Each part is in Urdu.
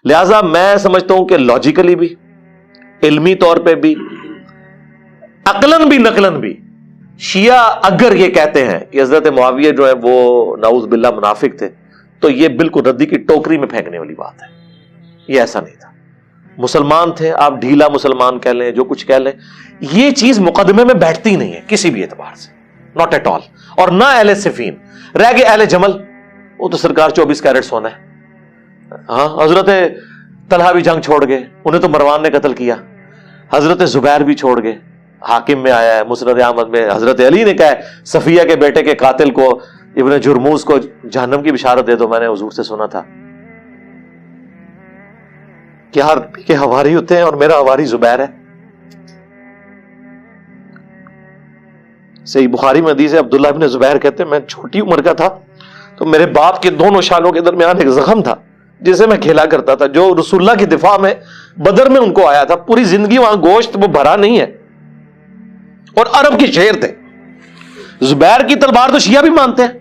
لہذا میں سمجھتا ہوں کہ لاجیکلی بھی، علمی طور پہ بھی، عقلاً بھی نقلاً بھی، شیعہ اگر یہ کہتے ہیں کہ حضرت معاویہ جو ہے وہ نعوذ باللہ منافق تھے، تو یہ بالکل ردی کی ٹوکری میں پھینکنے والی بات ہے. یہ ایسا نہیں تھا. مسلمان تھے، آپ ڈھیلا مسلمان کہہ لیں، جو کچھ کہہ لیں، یہ چیز مقدمے میں بیٹھتی نہیں ہے کسی بھی اعتبار سے، ناٹ ایٹ آل. اور نہ اہل صفین. رہ گئے اہل جمل، وہ تو سرکار 24 کیرٹ سونا ہے. ہاں، حضرت طلحہ بھی جنگ چھوڑ گئے، انہیں تو مروان نے قتل کیا. حضرت زبیر بھی چھوڑ گئے. حاکم میں آیا ہے، مسند احمد میں حضرت علی نے کہا ہے صفیہ کے بیٹے کے قاتل کو، ابن جرموز کو جہنم کی بشارت دے دو. میں نے حضور سے سنا تھا کہ ہر کے حواری ہوتے ہیں اور میرا حواری زبیر ہے. صحیح بخاری میں حدیث ہے، عبداللہ ابن زبیر کہتے ہیں میں چھوٹی عمر کا تھا تو میرے باپ کے دونوں شانوں کے درمیان ایک زخم تھا جسے میں کھیلا کرتا تھا، جو رسول اللہ کی دفاع میں بدر میں ان کو آیا تھا. پوری زندگی وہاں گوشت وہ بھرا نہیں ہے، اور عرب کے شیر تھے. زبیر کی تلوار تو شیعہ بھی مانتے ہیں.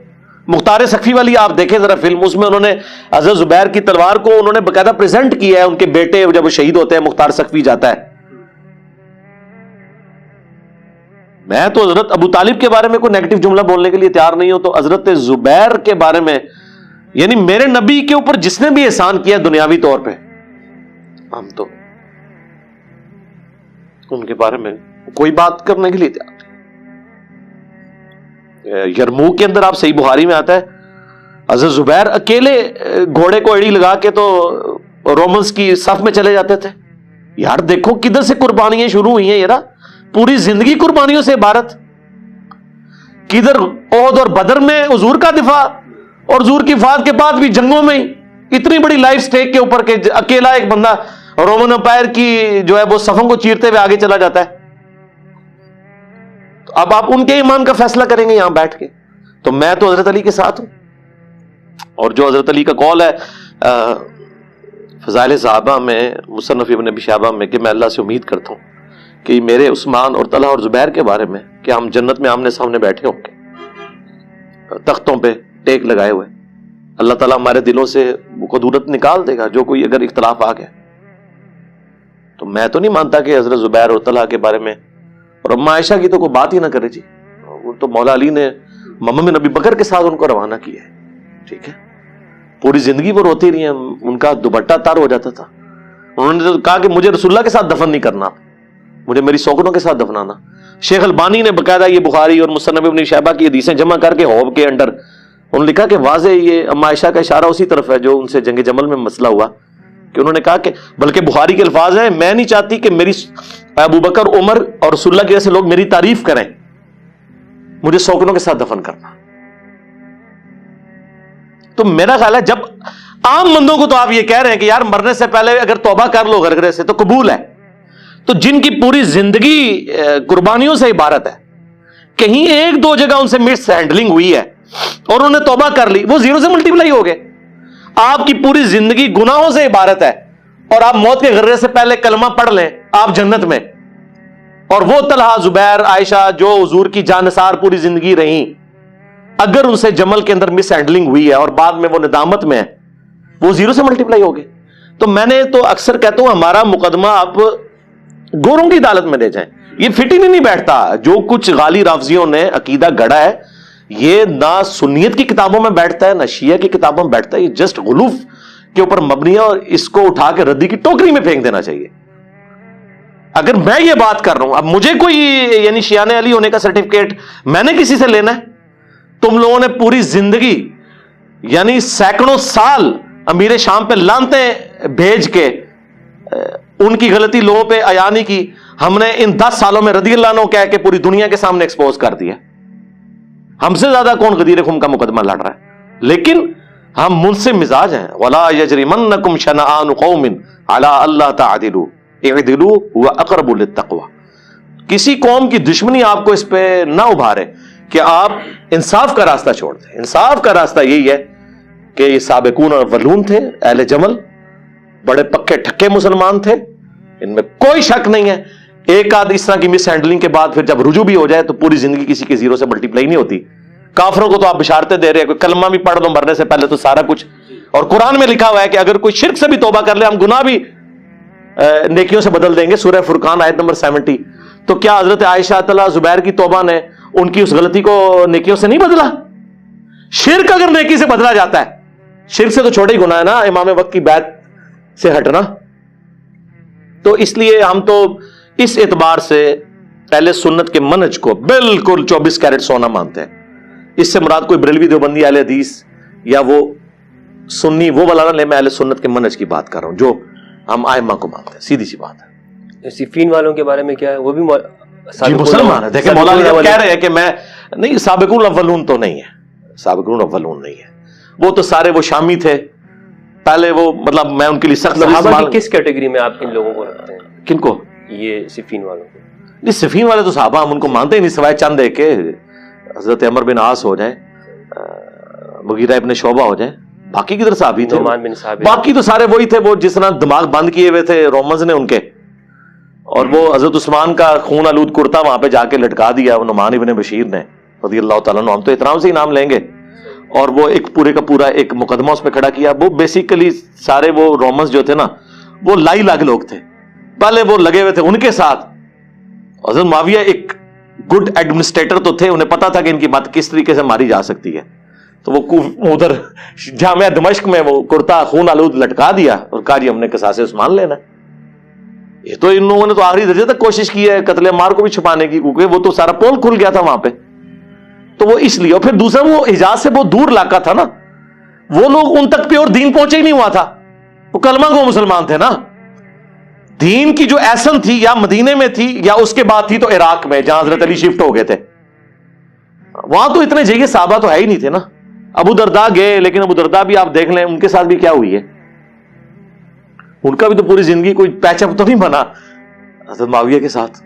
مختار سقفی والی آپ دیکھیں ذرا فلم، اس میں انہوں نے حضرت زبیر کی تلوار کو انہوں نے باقاعدہ پریزنٹ کیا ہے. ان کے بیٹے جب وہ شہید ہوتے ہیں، مختار سقفی جاتا ہے. میں تو حضرت ابو طالب کے بارے میں کوئی نیگیٹو جملہ بولنے کے لیے تیار نہیں ہوں، تو حضرت زبیر کے بارے میں، یعنی میرے نبی کے اوپر جس نے بھی احسان کیا دنیاوی طور پہ، ہم تو ان کے بارے میں کوئی بات کرنے کے لیے تیار نہیں. یرموک کے اندر آپ صحیح بخاری میں آتا ہے حضرت زبیر اکیلے گھوڑے کو ایڑی لگا کے تو رومنس کی صف میں چلے جاتے تھے. یار دیکھو کدھر سے قربانیاں شروع ہوئی ہیں. یار پوری زندگی قربانیوں سے عبارت. کدھر احد اور بدر میں حضور کا دفاع، اور حضور کی وفات کے بعد بھی جنگوں میں اتنی بڑی لائف سٹیک کے اوپر کہ اکیلا ایک بندہ رومن امپائر کی جو ہے وہ صفوں کو چیرتے ہوئے آگے چلا جاتا ہے. تو اب آپ ان کے ایمان کا فیصلہ کریں گے یہاں بیٹھ کے. تو میں تو حضرت علی کے ساتھ ہوں، اور جو حضرت علی کا قول ہے فضائل صحابہ میں، مصنف ابن ابی شیبہ میں، کہ میں اللہ سے امید کرتا ہوں کہ میرے عثمان اور طلحہ اور زبیر کے بارے میں کہ ہم جنت میں آمنے سامنے بیٹھے ہوں گے تختوں پہ ٹیک لگائے ہوئے. اللہ تعالیٰ ہمارے دلوں سے وہ قدورت نکال دے گا جو کوئی اگر اختلاف آ گیا. تو میں تو نہیں مانتا کہ حضرت زبیر اور طلحہ کے بارے میں، اور اما عائشہ کی تو کوئی بات ہی نہ کرے جی. وہ تو مولا علی نے ممم نبی بکر کے ساتھ ان کو روانہ کیا ہے. ٹھیک ہے، پوری زندگی وہ روتی رہی ہیں، ان کا دوپٹہ تار ہو جاتا تھا. انہوں نے تو کہا کہ مجھے رسول اللہ کے ساتھ دفن نہیں کرنا، مجھے میری سوگنوں کے ساتھ دفنانا. شیخ البانی نے باقاعدہ یہ بخاری اور مصنف ابن شیبہ کی حدیثیں جمع کر کے ہوب کے انڈر انہوں نے لکھا کہ واضح یہ اما عائشہ کا اشارہ اسی طرف ہے جو ان سے جنگ جمل میں مسئلہ ہوا، کہ انہوں نے کہا کہ بلکہ بخاری کے الفاظ ہیں، میں نہیں چاہتی کہ میری ابو بکر، عمر اور رسول اللہ کے جیسے لوگ میری تعریف کریں، مجھے سوگنوں کے ساتھ دفن کرنا. تو میرا خیال ہے جب عام بندوں کو تو آپ یہ کہہ رہے ہیں کہ یار مرنے سے پہلے اگر توبہ کر لو غرغرے سے تو قبول ہے، تو جن کی پوری زندگی قربانیوں سے عبارت ہے، کہیں ایک دو جگہ ان سے مس ہینڈلنگ ہوئی ہے اور انہوں نے توبہ کر لی، وہ زیرو سے ملٹیپلائی ہو گئے. آپ کی پوری زندگی گناہوں سے عبارت ہے، اور آپ موت کے غرے سے پہلے کلمہ پڑھ لیں آپ جنت میں. اور وہ طلحہ، زبیر، عائشہ جو حضور کی جانثار پوری زندگی رہیں، اگر ان سے جمل کے اندر مس ہینڈلنگ ہوئی ہے اور بعد میں وہ ندامت میں ہے، وہ زیرو سے ملٹیپلائی ہو گئے. تو میں نے تو اکثر کہتا ہوں ہمارا مقدمہ آپ گوروں کی عدالت میں لے جائیں. یہ فٹ ہی نہیں بیٹھتا. جو کچھ غالی رافضیوں نے عقیدہ گڑا ہے، یہ نہ سنیت کی کتابوں میں بیٹھتا ہے نہ شیعہ کی کتابوں میں بیٹھتا ہے. یہ جسٹ غلوف کے اوپر مبنی ہے، اور اس کو اٹھا کے ردی کی ٹوکری میں پھینک دینا چاہیے. اگر میں یہ بات کر رہا ہوں، اب مجھے کوئی یعنی شیعہ علی ہونے کا سرٹیفکیٹ میں نے کسی سے لینا ہے؟ تم لوگوں نے پوری زندگی یعنی سینکڑوں سال امیر شام پہ لانتیں بھیج کے ان کی غلطی لوگوں پہ عیانی کی. ہم نے ان 10 سالوں میں رضی اللہ عنہ کہہ کے پوری دنیا کے سامنے ایکسپوز کر دیا. ہم سے زیادہ کون غدیر خم کا مقدمہ لڑ رہا ہے؟ لیکن ہم منصف مزاج ہیں. وَلَا يَجْرِمَنَّكُمْ شَنَآنُ قَوْمٍ عَلَىٰ أَلَّا تَعْدِلُوا اعْدِلُوا هُوَ أَقْرَبُ لِلتَّقْوَىٰ. کسی قوم کی دشمنی آپ کو اس پہ نہ ابھارے کہ آپ انصاف کا راستہ چھوڑ دیں. انصاف کا راستہ یہی ہے کہ یہ سابقون الاولون تھے، اہل جمل، بڑے پکے ٹھکے مسلمان تھے، ان میں کوئی شک نہیں ہے. ایک آدھ اس طرح کی مس ہینڈلنگ کے بعد پھر جب رجوع بھی ہو جائے تو پوری زندگی کسی کے زیرو سے ملٹیپلائی نہیں ہوتی. کافروں کو تو آپ بشارتیں دے رہے ہیں، کوئی کلمہ بھی پڑھ دو مرنے سے پہلے تو سارا کچھ اور قرآن میں لکھا ہوا ہے کہ اگر کوئی شرک سے بھی توبہ کر لے ہم گناہ بھی نیکیوں سے بدل دیں گے. سورہ فرقان آیت نمبر 70. تو کیا حضرت عائشہ تعالیٰ زبیر کی توبہ نے ان کی اس غلطی کو نیکیوں سے نہیں بدلا؟ شرک اگر نیکی سے بدلا جاتا ہے, شرک سے تو چھوٹا ہی گناہ ہے نا امام وقت کی بیعت سے ہٹنا. تو اس لیے ہم تو اس اعتبار سے اہل سنت کے منہج کو بالکل 24 کیرٹ سونا مانتے ہیں. اس سے مراد کوئی بریلوی دیوبندی اہل حدیث یا وہ سنی وہ والا نہ لے, میں اہل سنت کے منہج کی بات کر رہا ہوں جو ہم ائمہ کو مانتے ہیں. سیدھی سی بات ہے. صفین والوں کے بارے میں کیا ہے؟ وہ بھی جی مسلمان ہے. دیکھیں مولانا جب کہہ رہے ہیں کہ میں نہیں, سابقون الاولون تو نہیں ہے, سابقون الاولون نہیں ہے. وہ تو سارے وہ شامی تھے پہلے, وہ مطلب میں ان کے لیے سخت صحابہ کی کس کیٹیگری میں آپ ان لوگوں کو رکھتے ہیں؟ کن کو؟ یہ صفین والوں کو. نہیں صفین والے تو صحابہ ہم ان کو مانتے ہی نہیں سوائے چند ایک کے, حضرت عمر بن عاص ہو جائیں, مغیرہ ابن شعبہ ہو جائیں, باقی کدھر صحابی تھے؟ باقی تو سارے وہی تھے وہ جس طرح دماغ بند کیے ہوئے تھے رومنز نے ان کے, اور وہ حضرت عثمان کا خون آلود کرتا وہاں پہ جا کے لٹکا دیا وہ نعمان ابن بشیر نے رضی اللہ تعالیٰ عنہ. ہم تو احترام سے ہی نام لیں گے. اور وہ ایک پورے کا پورا ایک مقدمہ اس پہ کھڑا کیا. وہ بیسیکلی سارے وہ رومنز جو تھے نا وہ لائی لاگ لوگ تھے, پہلے وہ لگے ہوئے تھے ان کے ساتھ. حضرت معاویہ ایک گڈ ایڈمنسٹریٹر تو تھے, انہیں پتا تھا کہ ان کی بات کس طریقے سے ماری جا سکتی ہے. تو وہ ادھر جامعہ دمشق میں وہ کرتا خون آلود لٹکا دیا اور کہا جی ہم نے قصاص عثمان لینا. یہ تو ان لوگوں نے تو آخری درجے تک کوشش کی ہے قتل عمار کو بھی چھپانے کی, کیونکہ وہ تو سارا پول کھل گیا تھا وہاں پہ. تو وہ اس لیے, اور پھر دوسرا وہ حجاز سے بہت دور علاقہ تھا نا, وہ لوگ ان تک پیور دین پہنچے ہی نہیں ہوا تھا. وہ کلمہ گو مسلمان تھے نا. دین کی جو ایسن تھی یا مدینے میں تھی یا اس کے بعد تھی تو عراق میں جہاں حضرت علی شفٹ ہو گئے تھے. وہاں تو اتنے جگہ صحابہ تو ہے ہی نہیں تھے نا. ابو درداء گئے, لیکن ابو درداء بھی آپ دیکھ لیں ان کے ساتھ بھی کیا ہوئی ہے, ان کا بھی تو پوری زندگی کوئی پیچ اپ تو نہیں بنا حضرت معاویہ کے ساتھ.